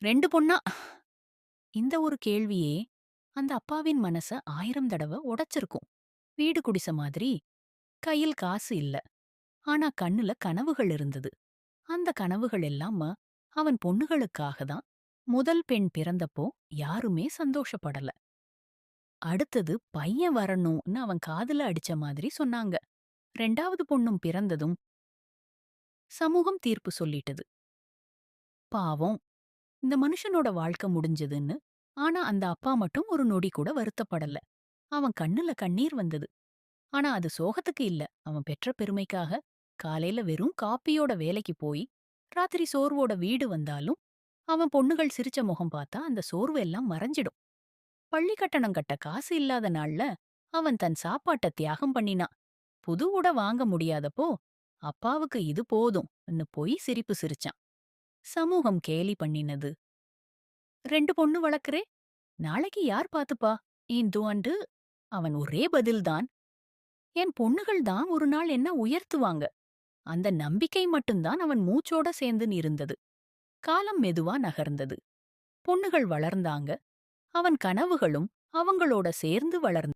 2 பொண்ணா? இந்த ஒரு கேள்வியே அந்த அப்பாவின் மனச 1000 தடவ உடைச்சிருக்கும். வீடு குடிசை மாதிரி, கையில் காசு இல்ல. ஆனா கண்ணுல கனவுகள் இருந்தது. அந்த கனவுகள் எல்லாம் அவன் பொண்ணுகளுக்காக தான். முதல் பெண் பிறந்தப்போ யாருமே சந்தோஷப்படல. அடுத்தது பையன் வரணும்னு அவன் காதுல அடிச்ச மாதிரி சொன்னாங்க. 2வது பொண்ணும் பிறந்ததும் சமூகம் தீர்ப்பு சொல்லிட்டது. பாவம், இந்த மனுஷனோட வாழ்க்கை முடிஞ்சதுன்னு. ஆனா அந்த அப்பா மட்டும் ஒரு நொடி கூட வருத்தப்படல. அவன் கண்ணுல கண்ணீர் வந்தது. ஆனா அது சோகத்துக்கு இல்ல. அவன் பெற்ற பெருமைக்காக. காலையில வெறும் காப்பியோட வேலைக்கு போய், ராத்திரி சோர்வோட வீடு வந்தாலும், அவன் பொண்ணுகள் சிரிச்ச முகம் பார்த்தா அந்த சோர்வு எல்லாம் மறைஞ்சிடும். பள்ளி கட்டணம் கட்ட காசு இல்லாத நாள்ல, அவன் தன் சாப்பாட்ட தியாகம் பண்ணினான். புது உடை வாங்க முடியாதப்போ, அப்பாவுக்கு இது போதும்னு போய் சிரிப்பு சிரிச்சான். சமூகம் கேலி பண்ணினது. 2 பொண்ணு வளர்க்கறே, நாளைக்கு யார் பாத்துப்பா? இந்துவாண்டு அவன் ஒரே பதில்தான். என் பொண்ணுகள் தான் ஒரு நாள் என்ன உயர்த்துவாங்க. அந்த நம்பிக்கை மட்டும்தான் அவன் மூச்சோட சேர்ந்து இருந்தது. காலம் மெதுவா நகர்ந்தது. பொண்ணுகள் வளர்ந்தாங்க. அவன் கனவுகளும் அவங்களோட சேர்ந்து வளர்ந்தன.